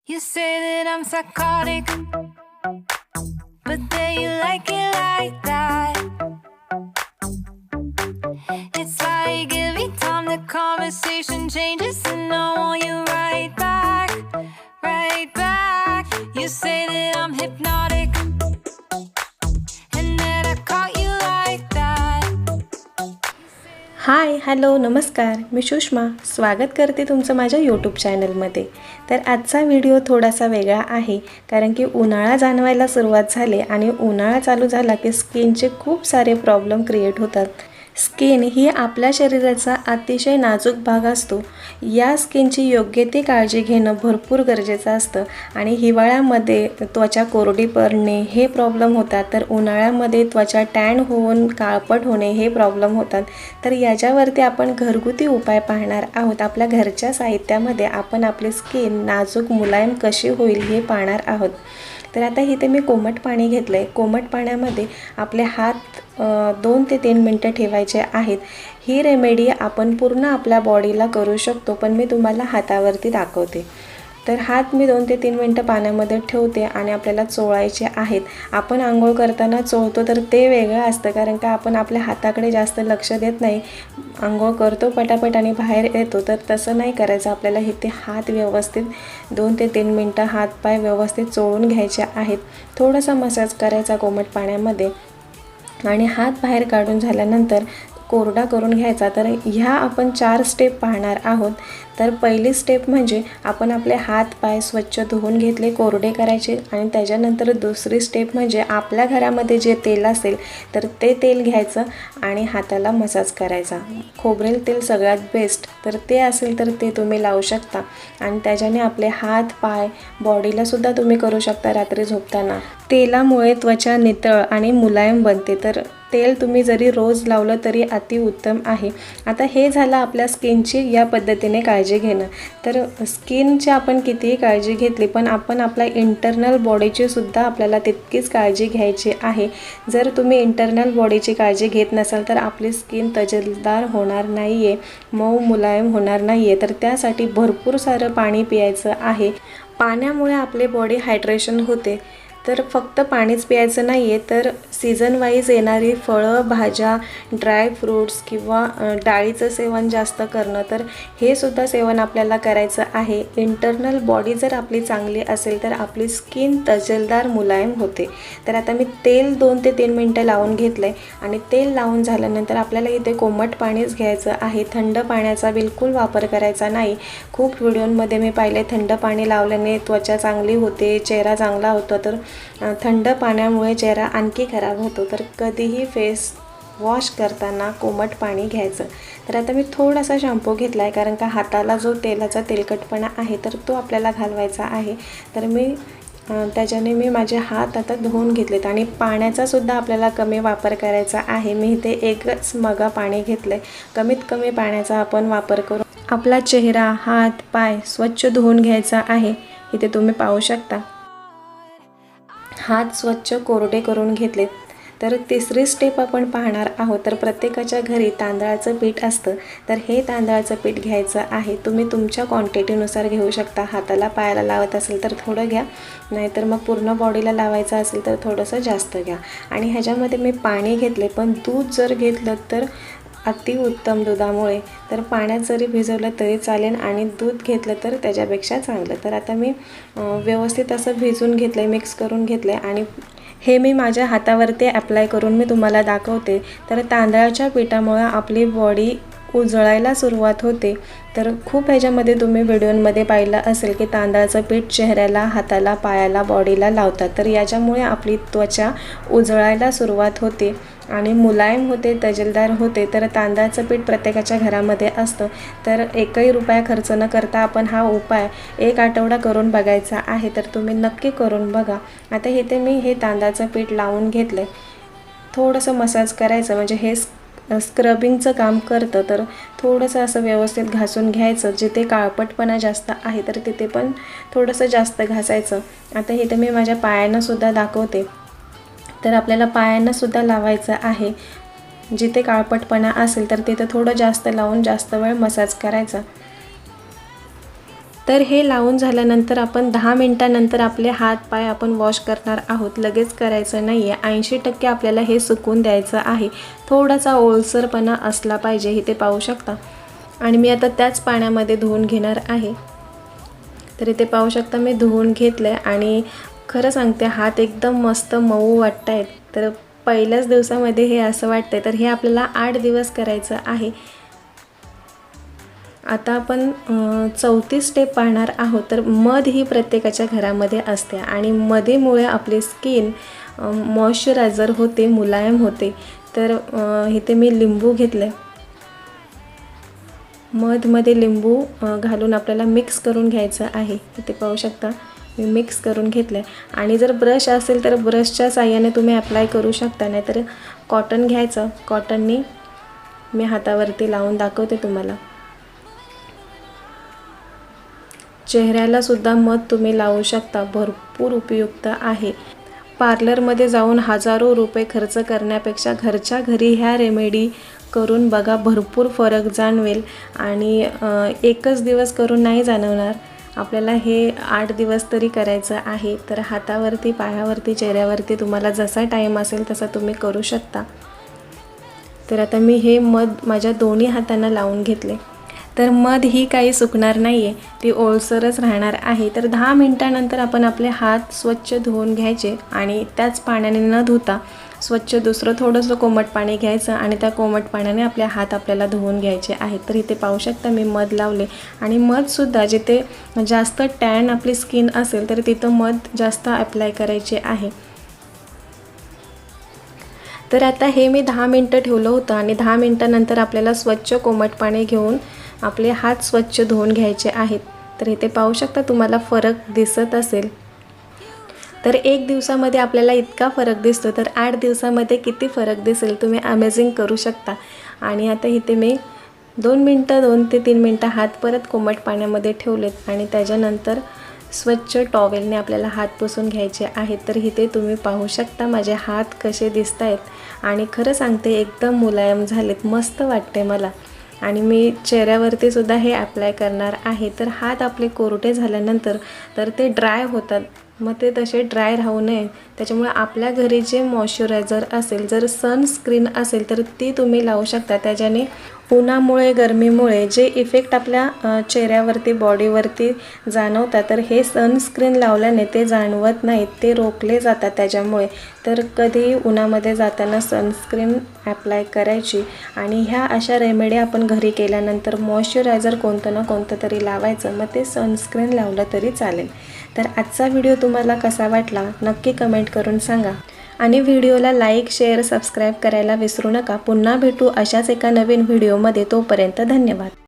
You say that I'm psychotic, but then you like it like that. It's like every time the conversation changes, and I want you right back, right back. You say that I'm hypnotic, and that I caught you like that. Hi hello नमस्कार, मी सुषमा स्वागत करते तुमचं माझ्या YouTube चॅनलमध्ये. तर आजचा video थोडासा वेगळा आहे, कारण की उन्हाळा जाणवायला सुरुवात झाली आणि उन्हाळा चालू झाला की स्किनचे खूप सारे प्रॉब्लेम क्रिएट होतात. स्किन ही आपल्या शरीराचा अतिशय नाजूक भाग असतो. या स्किनची योग्य ती काळजी घेणं भरपूर गरजेचं असतं आणि हिवाळ्यामध्ये त्वचा कोरडी पडणे हे प्रॉब्लेम होतात, तर उन्हाळ्यामध्ये त्वचा टॅन होऊन काळपट होणे हे प्रॉब्लेम होतात. तर याच्यावरती आपण घरगुती उपाय पाहणार आहोत. आपल्या घरच्या साहित्यामध्ये आपण आपली स्किन नाजूक मुलायम कशी होईल हे पाहणार आहोत. तर आता इथे मी कोमट पाणी घेतलं आहे. कोमट पाण्यामध्ये आपले हात 2 ते 3 मिनटं ठेवायचे आहेत. ही रेमेडी आपण पूर्ण आपल्या बॉडीला करू शकतो, पण मी तुम्हाला हातावरती दाखवते. तर हात मी 2 ते 3 मिनटं पाण्यामध्ये ठेवते आणि आपल्याला चोळायचे आहेत. आपण आंघोळ करताना चोळतो तर ते वेगळं असतं, कारण का आपण आपल्या हाताकडे जास्त लक्ष देत नाही, आंघोळ करतो पटापट आणि बाहेर येतो. तर तसं नाही करायचं. आपल्याला इथे हात व्यवस्थित 2 ते 3 मिनटं हातपाय व्यवस्थित चोळून घ्यायचे आहेत. थोडासा मसाज करायचा कोमट पाण्यामध्ये आणि हात बाहेर काढून झाल्यानंतर कोरडा करून घ्यायचा. तर ह्या आपण 4 स्टेप पाहणार आहोत. तर पहिली स्टेप म्हणजे आपण आपले हात पाय स्वच्छ धुवून घेतले, कोरडे करायचे. आणि त्याच्यानंतर दुसरी स्टेप म्हणजे आपल्या घरामध्ये जे तेल असेल तर ते तेल घ्यायचं आणि हाताला मसाज करायचा. खोबरेल तेल सगळ्यात बेस्ट, तर ते असेल तर ते तुम्ही लावू शकता. आणि त्याच्याने आपले हात पाय बॉडीलासुद्धा तुम्ही करू शकता रात्री झोपताना. तेलामुळे त्वचा नितळ आणि मुलायम बनते, तर तेल तुम्ही जरी रोज लावलं तरी अतिउत्तम आहे. आता हे झालं आपल्या स्किनची या पद्धतीने काळजी घेणं. तर स्किनची आपण कितीही काळजी घेतली, पण आपण आपल्या इंटरनल बॉडीची सुद्धा आपल्याला तितकीच काळजी घ्यायची आहे. जर तुम्ही इंटरनल बॉडीची काळजी घेत नसाल तर आपली स्किन तजेलदार होणार नाही आहे, मऊ मुलायम होणार नाही आहे. तर त्यासाठी भरपूर सारं पाणी प्यायचं आहे. पाण्यामुळे आपली बॉडी हायड्रेशन होते. तर फक्त पाणीच प्यायचं नाही आहे, तर सीझन वाईज येणारी फळं, भाज्या, ड्राय फ्रूट्स किंवा डाळीचं सेवन जास्त करणं, तर हे सुद्धा सेवन आपल्याला करायचं आहे. इंटरनल बॉडी जर आपली चांगली असेल तर आपली स्किन तजेलदार मुलायम होते. तर आता मी तेल 2 ते 3 मिनटं लावून घेतलं आहे आणि तेल लावून झाल्यानंतर आपल्याला इथे कोमट पाणीच घ्यायचं आहे. थंड पाण्याचा बिलकुल वापर करायचा नाही. खूप व्हिडिओमध्ये मी पाहिले थंड पाणी लावल्याने त्वचा चांगली होते, चेहरा चांगला होतो. तर थंड पाण्यामुळे चेहरा आणखी खराब होतो. तर कधीही फेस वॉश करताना कोमट पाणी घ्यायचं. तर आता मी थोडासा शॅम्पू घेतला आहे, कारण का हाताला जो तेलाचा तेलकटपणा आहे तर तो आपल्याला घालवायचा आहे. तर त्याच्याने मी माझे हात आता धुवून घेतलेत आणि पाण्याचासुद्धा आपल्याला कमी वापर करायचा आहे. मी इथे 1च मगा पाणी घेतलं आहे. कमीत कमी पाण्याचा आपण वापर करू आपला चेहरा, हात पाय स्वच्छ धुवून घ्यायचा आहे. इथे तुम्ही पाहू शकता हात स्वच्छ कोरडे करून घेतलेत. तर तिसरी स्टेप आपण पाहणार आहोत. तर प्रत्येकाच्या घरी तांदळाचं पीठ असतं, तर हे तांदळाचं पीठ घ्यायचं आहे. तुम्ही तुमच्या क्वांटिटीनुसार घेऊ शकता. हाताला पायाला लावत असेल तर थोडं घ्या, नाहीतर मग पूर्ण बॉडीला लावायचं असेल तर थोडंसं जास्त घ्या. आणि ह्याच्यामध्ये मी पाणी घेतले, पण दूध जर घेतलं तर अतिउत्तम दुधामुळे. तर पाण्यात जरी भिजवलं तरी चालेल आणि दूध घेतलं तर त्याच्यापेक्षा चांगलं. तर आता मी व्यवस्थित असं भिजवून घेतलं आहे, मिक्स करून घेतलं आहे आणि हे मी माझ्या हातावरती ॲप्लाय करून मी तुम्हाला दाखवते. तर तांदळाच्या पिठामुळे आपली बॉडी उजळायला सुरुवात होते. तर खूप ह्याच्यामध्ये तुम्ही व्हिडिओमध्ये पाहिलं असेल की तांदळाचं पीठ चेहऱ्याला, हाताला, पायाला, बॉडीला लावतात. तर याच्यामुळे आपली त्वचा उजळायला सुरुवात होते आणि मुलायम होते, तजेलदार होते. तर तांदळाचं पीठ प्रत्येकाच्या घरामध्ये असतं. तर एकही रुपया खर्च न करता आपण हा उपाय 1 आठवडा करून बघायचा आहे. तर तुम्ही नक्की करून बघा. आता इथे मी हे तांदळाचं पीठ लावून घेतलं आहे. थोडंसं मसाज करायचं, म्हणजे हे स्क्रबिंगचं काम करतं. तर थोडंसं असं व्यवस्थित घासून घ्यायचं. जिथे काळपटपणा जास्त आहे तर तिथे पण थोडंसं जास्त घासायचं. आता इथे मी माझ्या पायांनासुद्धा दाखवते. तर आपल्याला पायांनासुद्धा लावायचं आहे. जिथे काळपटपणा असेल तर तिथे थोडं जास्त लावून जास्त वेळ मसाज करायचा. तर हे लावून झाल्यानंतर आपण 10 मिनिटानंतर आपले हात पाय आपण वॉश करणार आहोत. लगेच करायचं नाही आहे. 80% आपल्याला हे सुकून द्यायचं आहे. थोडासा ओलसरपणा असला पाहिजे, इथे पाहू शकता. आणि मी आता त्याच पाण्यामध्ये धुवून घेणार आहे. तर इथे पाहू शकता मी धुवून घेतलं आहे आणि खरं सांगते हात एकदम मस्त मऊ वाटत आहेत. तर पहिल्याच दिवसामध्ये हे असं वाटतंय. तर हे आपल्याला 8 दिवस करायचं आहे. आता आपण 34 स्टेप पाहणार आहोत. तर मध ही प्रत्येकाच्या घरामध्ये असते आणि मधीमुळे आपली स्किन मॉइश्चरायझर होते, मुलायम होते. तर इथे मी लिंबू घेतले. मधमध्ये लिंबू घालून आपल्याला मिक्स करून घ्यायचं आहे. इथे पाहू शकता मी मिक्स करून घेतलं आहे. आणि जर ब्रश असेल तर ब्रशच्या साहाय्याने तुम्ही अप्लाय करू शकता, नाहीतर कॉटन घ्यायचं. कॉटननी मी हातावरती लावून दाखवते तुम्हाला. चेहऱ्याला सुद्धा मध तुम्ही लावू शकता, भरपूर उपयुक्त आहे. पार्लरमध्ये जाऊन हजारो रुपये खर्च करण्यापेक्षा घरच्या घरी ह्या रेमेडी करून बघा, भरपूर फरक जाणवेल. आणि एकच दिवस करून नाही जाणवणार, आपल्याला हे 8 दिवस तरी करायचं आहे. तर हातावरती, पायावरती, चेहऱ्यावरती तुम्हाला जसा टाईम असेल तसा तुम्ही करू शकता. तर आता मी हे मध माझ्या दोन्ही हातांना लावून घेतले. तर मध ही काही सुकणार नाही आहे, ती ओलसरच राहणार आहे. तर 10 मिनिटानंतर आपण आपले हात स्वच्छ धुवून घ्यायचे आणि त्याच पाण्याने न धुता स्वच्छ दुसरं थोडंसं कोमट पाणी घ्यायचं आणि त्या कोमट पाण्याने आपले हात आपल्याला धुवून घ्यायचे आहेत. तर इथे पाहू शकता मी मध लावले. आणि मधसुद्धा जिथे जास्त टॅन आपली स्किन असेल तर तिथं मध जास्त अप्लाय करायचे आहे. तर आता हे मी 10 मिनटं ठेवलं होतं आणि 10 मिनटानंतर आपल्याला स्वच्छ कोमट पाणी घेऊन आपले हात स्वच्छ धुवून घ्यायचे आहेत. तर इथे पाहू शकता तुम्हाला फरक दिसत असेल. तर 1 दिवसामध्ये आपल्याला इतका फरक दिसतो, तर 8 दिवसामध्ये किती फरक दिसेल तुम्ही अमेझिंग करू शकता. आणि आता इथे मी 2 ते 3 मिनटं हात परत कोमट पाण्यामध्ये ठेवलेत आणि त्याच्यानंतर स्वच्छ टॉवेलने आपल्याला हात पुसून घ्यायचे आहेत. तर इथे तुम्ही पाहू शकता माझे हात कसे दिसत आहेत आणि खरं सांगते एकदम मुलायम झालेत, मस्त वाटते मला. आणि मी चेहऱ्यावरती सुद्धा हे अप्लाय करणार आहे. तर हात आपले कोरडे झाल्यानंतर तर ते ड्राय होतात, मग ते तसे ड्राय राहू नये त्याच्यामुळे आपल्या घरी जे मॉइश्चरायझर असेल, जर सनस्क्रीन असेल तर ती तुम्ही लावू शकता. त्याच्याने उन्हामुळे, गरमीमुळे जे इफेक्ट आपल्या चेहऱ्यावरती, बॉडीवरती जाणवतात, तर हे सनस्क्रीन लावल्याने ते जाणवत नाहीत, ते रोखले जातात त्याच्यामुळे. तर कधीही उन्हामध्ये जाताना सनस्क्रीन ॲप्लाय करायची. आणि ह्या अशा रेमेडी आपण घरी केल्यानंतर मॉइश्चरायझर कोणतं ना कोणतं तरी लावायचं, मग ते सनस्क्रीन लावलं तरी चालेल. तर आजचा व्हिडिओ तुम्हाला कसा वाटला नक्की कमेंट करून सांगा. आणि व्हिडिओला लाईक, शेअर, सबस्क्राईब करायला विसरू नका. पुन्हा भेटू अशाच एका नवीन व्हिडिओमध्ये. तोपर्यंत धन्यवाद.